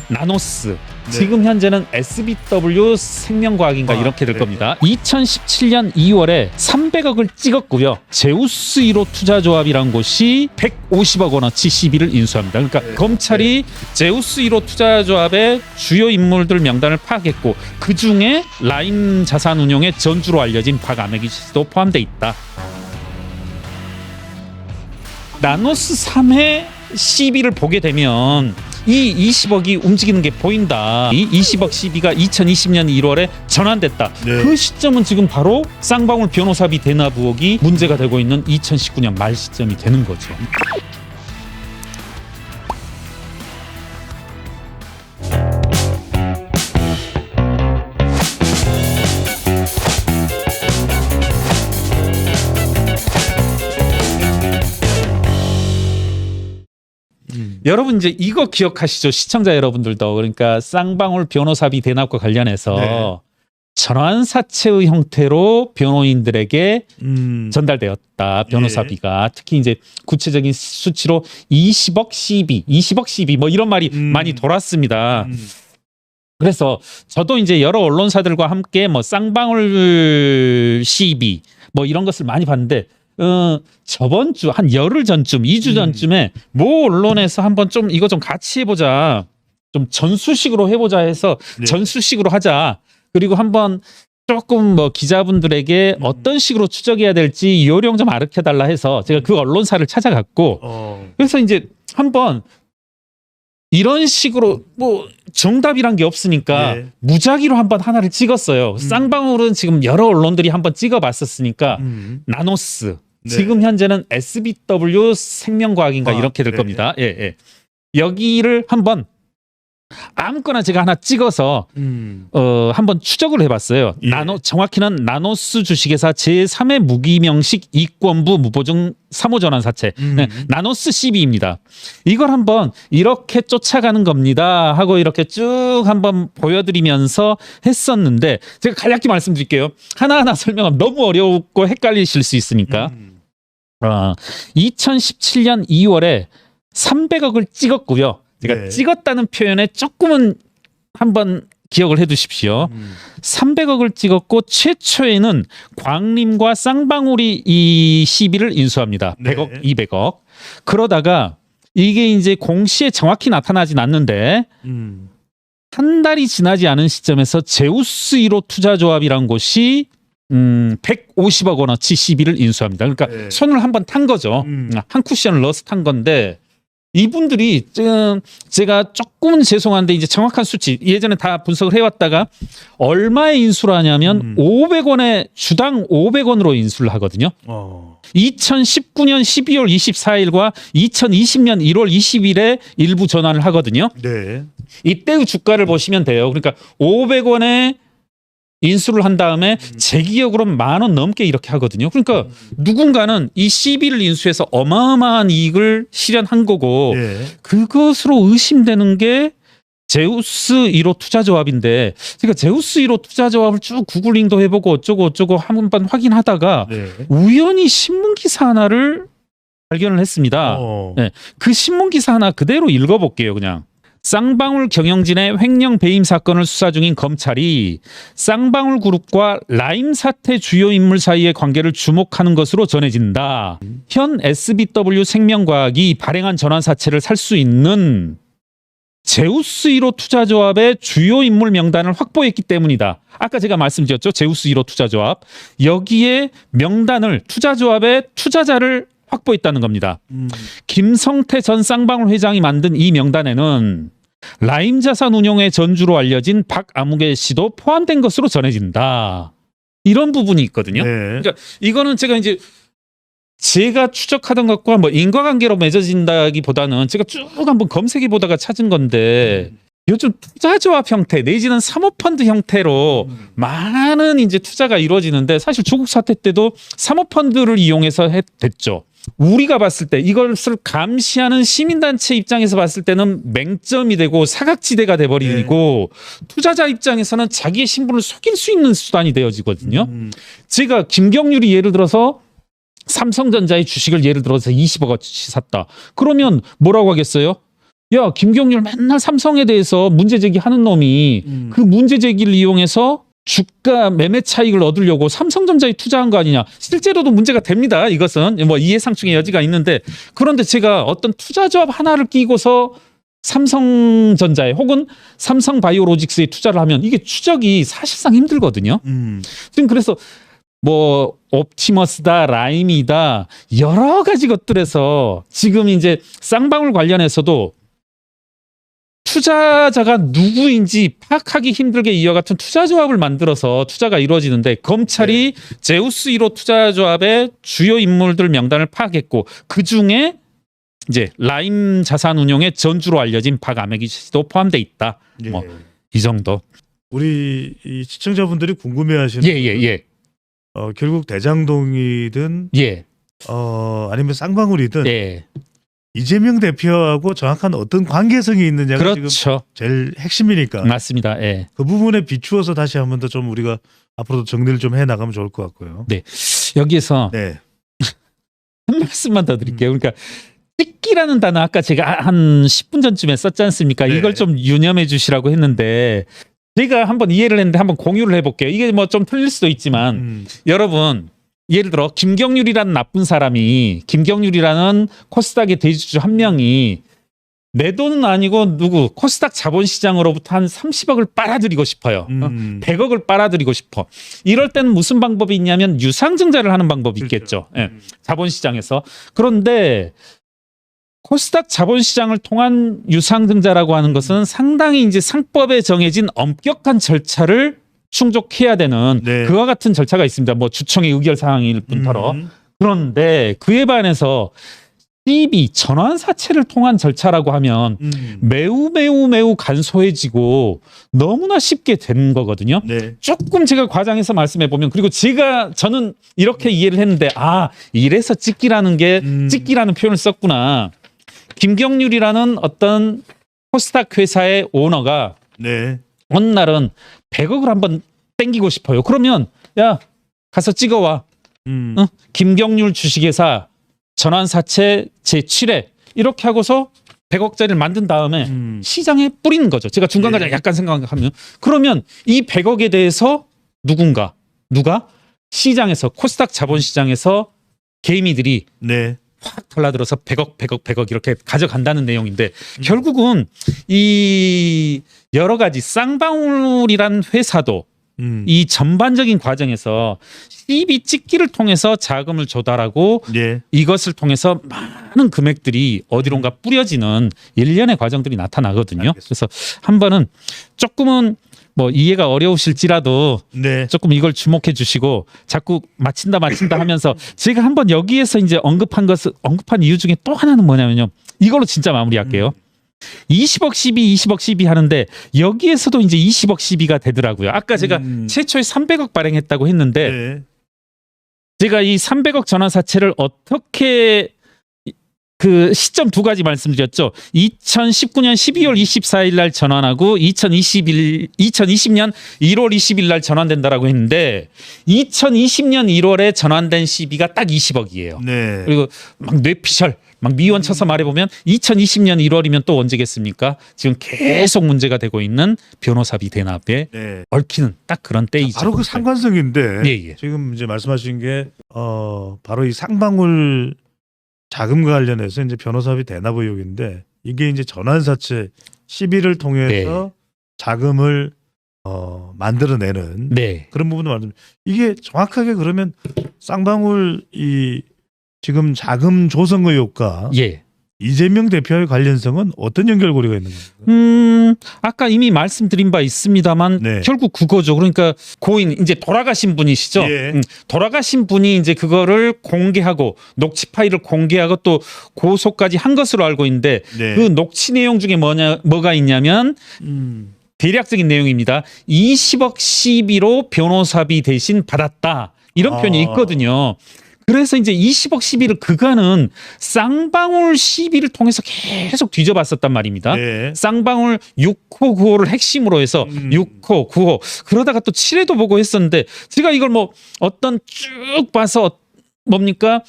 나노스. 네. 지금 현재는 SBW 생명과학인가 이렇게 될 네. 겁니다. 2017년 2월에 300억을 찍었고요. 제우스 1호 투자조합이란 곳이 150억 원어치 시비를 인수합니다. 그러니까 네. 검찰이 제우스 1호 투자조합의 주요 인물들 명단을 파악했고 그 중에 라임 자산운용의 전주로 알려진 박아메기 씨도 포함돼 있다. 나노스 3회 시비를 보게 되면 이 20억이 움직이는 게 보인다. 이 20억 시비가 2020년 1월에 전환됐다. 네. 그 시점은 지금 바로 쌍방울 변호사비 대납 의혹이 문제가 되고 있는 2019년 말 시점이 되는 거죠. 여러분 이제 이거 기억하시죠? 시청자 여러분들도. 그러니까 쌍방울 변호사비 대납과 관련해서 네. 전환사채의 형태로 변호인들에게 전달되었다. 예. 변호사비가. 특히 이제 구체적인 수치로 20억 시비, 20억 시비 뭐 이런 말이 많이 돌았습니다. 그래서 저도 이제 여러 언론사들과 함께 뭐 쌍방울 시비 뭐 이런 것을 많이 봤는데 저번 주 한 열흘 전쯤, 2주 전쯤에 모 언론에서 한번 좀 이거 좀 같이 해보자. 좀 전수식으로 해보자 해서 네. 전수식으로 하자. 그리고 한번 조금 뭐 기자분들에게 어떤 식으로 추적해야 될지 요령 좀 아르켜달라 해서 제가 그 언론사를 찾아갔고 그래서 이제 한번 이런 식으로 뭐 정답이란 게 없으니까 네. 무작위로 한번 하나를 찍었어요. 쌍방울은 지금 여러 언론들이 한번 찍어봤었으니까 나노스. 네. 지금 현재는 SBW 생명과학인가 이렇게 될 네. 겁니다. 예, 예. 여기를 한번 아무거나 제가 하나 찍어서 한번 추적을 해봤어요. 예. 정확히는 나노스 주식회사 제3회 무기명식 이권부 무보증 사모전환사채 네, 나노스 CB입니다. 이걸 한번 이렇게 쫓아가는 겁니다 하고 이렇게 쭉 한번 보여드리면서 했었는데 제가 간략히 말씀드릴게요. 하나하나 설명하면 너무 어렵고 헷갈리실 수 있으니까 2017년 2월에 300억을 찍었고요. 제가 네. 찍었다는 표현에 조금은 한번 기억을 해두십시오. 300억을 찍었고 최초에는 광림과 쌍방울이 이 시비를 인수합니다. 100억, 네. 200억. 그러다가 이게 이제 공시에 정확히 나타나진 않는데 한 달이 지나지 않은 시점에서 제우스 1호 투자조합이란 곳이 150억 원어치 시비를 인수합니다. 그러니까 네. 손을 한번 탄 거죠. 한 쿠션을 넣어서 탄 건데 이분들이 지금 제가 조금은 죄송한데 이제 정확한 수치 예전에 다 분석을 해왔다가 얼마에 인수를 하냐면 500원에 주당 500원으로 인수를 하거든요. 2019년 12월 24일과 2020년 1월 20일에 일부 전환을 하거든요. 네. 이때의 주가를 보시면 돼요. 그러니까 500원에 인수를 한 다음에 제 기억으로 10,000원 넘게 이렇게 하거든요. 그러니까 누군가는 이 CB를 인수해서 어마어마한 이익을 실현한 거고 네. 그것으로 의심되는 게 제우스 1호 투자조합인데 제가 제우스 1호 투자조합을 쭉 구글링도 해보고 어쩌고 한번 확인하다가 네. 우연히 신문기사 하나를 발견을 했습니다. 네. 그 신문기사 하나 그대로 읽어볼게요. 그냥. 쌍방울 경영진의 횡령 배임 사건을 수사 중인 검찰이 쌍방울 그룹과 라임 사태 주요 인물 사이의 관계를 주목하는 것으로 전해진다. 현 SBW 생명과학이 발행한 전환사채를 살 수 있는 제우스 1호 투자조합의 주요 인물 명단을 확보했기 때문이다. 아까 제가 말씀드렸죠. 제우스 1호 투자조합. 여기에 명단을 투자조합의 투자자를 확보했다는 겁니다. 김성태 전 쌍방울 회장이 만든 이 명단에는 라임 자산 운용의 전주로 알려진 박아무개 씨도 포함된 것으로 전해진다. 이런 부분이 있거든요. 네. 그러니까 이거는 제가 추적하던 것과 뭐 인과관계로 맺어진다기보다는 제가 쭉 한번 검색해 보다가 찾은 건데 요즘 투자조합 형태 내지는 사모펀드 형태로 많은 이제 투자가 이루어지는데 사실 조국 사태 때도 사모펀드를 이용해서 됐죠. 우리가 봤을 때 이것을 감시하는 시민단체 입장에서 봤을 때는 맹점이 되고 사각지대가 돼버리고 투자자 입장에서는 자기의 신분을 속일 수 있는 수단이 되어지거든요. 제가 김경률이 예를 들어서 삼성전자의 주식을 예를 들어서 20억어치 샀다. 그러면 뭐라고 하겠어요? 야, 김경률 맨날 삼성에 대해서 문제 제기하는 놈이 그 문제 제기를 이용해서 주가 매매 차익을 얻으려고 삼성전자에 투자한 거 아니냐. 실제로도 문제가 됩니다. 이것은 뭐 이해상충의 여지가 있는데, 그런데 제가 어떤 투자조합 하나를 끼고서 삼성전자에 혹은 삼성바이오로직스에 투자를 하면 이게 추적이 사실상 힘들거든요. 지금 그래서 뭐 옵티머스다, 라임이다, 여러 가지 것들에서 지금 이제 쌍방울 관련해서도 투자자가 누구인지 파악하기 힘들게 이와 같은 투자조합을 만들어서 투자가 이루어지는데, 검찰이 제우스 1호 투자조합의 주요 인물들 명단을 파악했고, 그중에 이제 라임 자산운용의 전주로 알려진 박아메기 씨도 포함돼 있다. 예. 뭐 이 정도. 우리 이 시청자분들이 궁금해하시는 예. 결국 대장동이든 예. 아니면 쌍방울이든 예. 이재명 대표하고 정확한 어떤 관계성이 있느냐가 그렇죠. 지금 제일 핵심이니까 맞습니다. 예. 그 부분에 비추어서 다시 한 번 더 좀 우리가 앞으로도 정리를 좀 해나가면 좋을 것 같고요. 네. 여기서 네. 한 말씀만 더 드릴게요. 그러니까 찍기라는 단어 아까 제가 한 10분 전쯤에 썼지 않습니까? 네. 이걸 좀 유념해 주시라고 했는데, 제가 한번 이해를 했는데 한번 공유를 해볼게요. 이게 뭐 좀 틀릴 수도 있지만 여러분, 예를 들어 김경률이라는 나쁜 사람이, 김경률이라는 코스닥의 대주주 한 명이 내 돈은 아니고 누구 코스닥 자본시장으로부터 한 30억을 빨아들이고 싶어요. 100억을 빨아들이고 싶어. 이럴 때는 무슨 방법이 있냐면 유상증자를 하는 방법이 있겠죠. 예, 자본시장에서. 그런데 코스닥 자본시장을 통한 유상증자라고 하는 것은 상당히 이제 상법에 정해진 엄격한 절차를 충족해야 되는 그와 같은 절차가 있습니다. 뭐 주총의 의결 사항일 뿐더러. 그런데 그에 반해서 CB 전환사채를 통한 절차라고 하면 매우 간소해지고 너무나 쉽게 되는 거거든요. 네. 조금 제가 과장해서 말씀해 보면, 그리고 저는 이렇게 이해를 했는데, 이래서 찍기라는 표현을 썼구나. 김경률이라는 어떤 코스닥 회사의 오너가 어느 날은 100억을 한번 땡기고 싶어요. 그러면 야, 가서 찍어와. 김경률 주식회사 전환사채 제7회 이렇게 하고서 100억짜리를 만든 다음에 시장에 뿌리는 거죠. 제가 중간까지 약간 생각하면, 그러면 이 100억에 대해서 누가 시장에서, 코스닥 자본시장에서 개미들이 확 달라들어서 100억 이렇게 가져간다는 내용인데, 결국은 이 여러 가지 쌍방울이란 회사도 이 전반적인 과정에서 CB 찍기를 통해서 자금을 조달하고 이것을 통해서 많은 금액들이 어디론가 뿌려지는 일련의 과정들이 나타나거든요. 그래서 한 번은 조금은 뭐 이해가 어려우실지라도 조금 이걸 주목해 주시고, 자꾸 마친다 하면서 제가 한번 여기에서 이제 언급한 이유 중에 또 하나는 뭐냐면요. 이걸로 진짜 마무리할게요. 20억 시비 하는데 여기에서도 이제 20억 시비가 되더라고요. 아까 제가 최초에 300억 발행했다고 했는데 제가 이 300억 전환사채를 어떻게, 그 시점 두 가지 말씀드렸죠. 2019년 12월 24일 날 전환하고 2020년 1월 20일 날 전환된다라고 했는데, 2020년 1월에 전환된 시비가 딱 20억이에요. 그리고 막 뇌피셜 막 미원 쳐서 말해보면 2020년 1월이면 또 언제겠습니까? 지금 계속 문제가 되고 있는 변호사비 대납에 얽히는 딱 그런 때이죠. 바로 그 상관성인데 지금 이제 말씀하신 게 바로 이 쌍방울 자금과 관련해서 이제 변호사비 대납 의혹인데, 이게 이제 전환사채 시비를 통해서 자금을 만들어내는 그런 부분을 말하면, 이게 정확하게 그러면 쌍방울 이 지금 자금 조성 의혹과 이재명 대표의 관련성은 어떤 연결고리가 있는 겁니까? 아까 이미 말씀드린 바 있습니다만 결국 그거죠. 그러니까 고인, 이제 돌아가신 분이시죠. 돌아가신 분이 이제 그거를 공개하고 녹취 파일을 공개하고 또 고소까지 한 것으로 알고 있는데 그 녹취 내용 중에 뭐가 있냐면 대략적인 내용입니다. 20억 시비로 변호사비 대신 받았다. 이런 표현이 있거든요. 그래서 이제 20억 시비를 그간은 쌍방울 시비를 통해서 계속 뒤져봤었단 말입니다. 쌍방울 6호, 9호를 핵심으로 해서 6호, 9호 그러다가 또 7회도 보고 했었는데, 제가 이걸 뭐 어떤 쭉 봐서 뭡니까?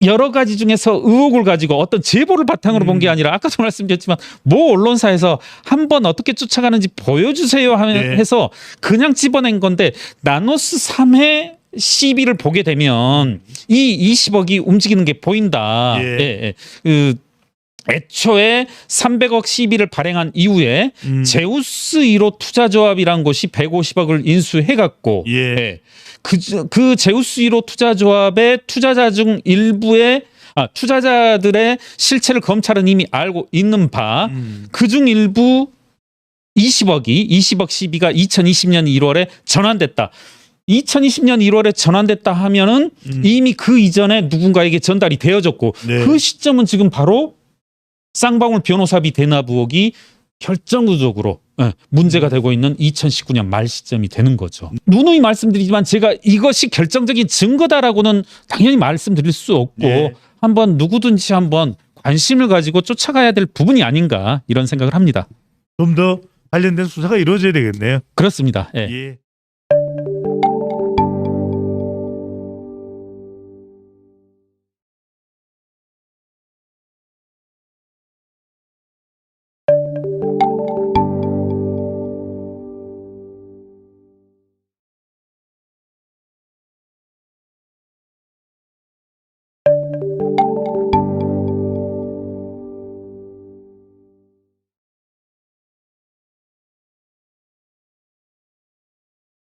여러 가지 중에서 의혹을 가지고 어떤 제보를 바탕으로 본 게 아니라 아까도 말씀드렸지만 모 언론사에서 한번 어떻게 쫓아가는지 보여주세요 해서 그냥 집어낸 건데 나노스 3회 시비를 보게 되면 이 20억이 움직이는 게 보인다. 그 애초에 300억 시비를 발행한 이후에 제우스 1호 투자조합이란 곳이 150억을 인수해갖고 그 제우스 1호 투자조합의 투자자 중 일부의 투자자들의 실체를 검찰은 이미 알고 있는 바 그중 일부 20억 시비가 2020년 1월에 전환됐다. 2020년 1월에 전환됐다 하면은 이미 그 이전에 누군가에게 전달이 되어졌고 그 시점은 지금 바로 쌍방울 변호사비 대납 의혹이 결정적으로 문제가 되고 있는 2019년 말 시점이 되는 거죠. 누누이 말씀드리지만 제가 이것이 결정적인 증거다라고는 당연히 말씀드릴 수 없고 한번 누구든지 한번 관심을 가지고 쫓아가야 될 부분이 아닌가 이런 생각을 합니다. 좀 더 관련된 수사가 이루어져야 되겠네요. 그렇습니다. 예.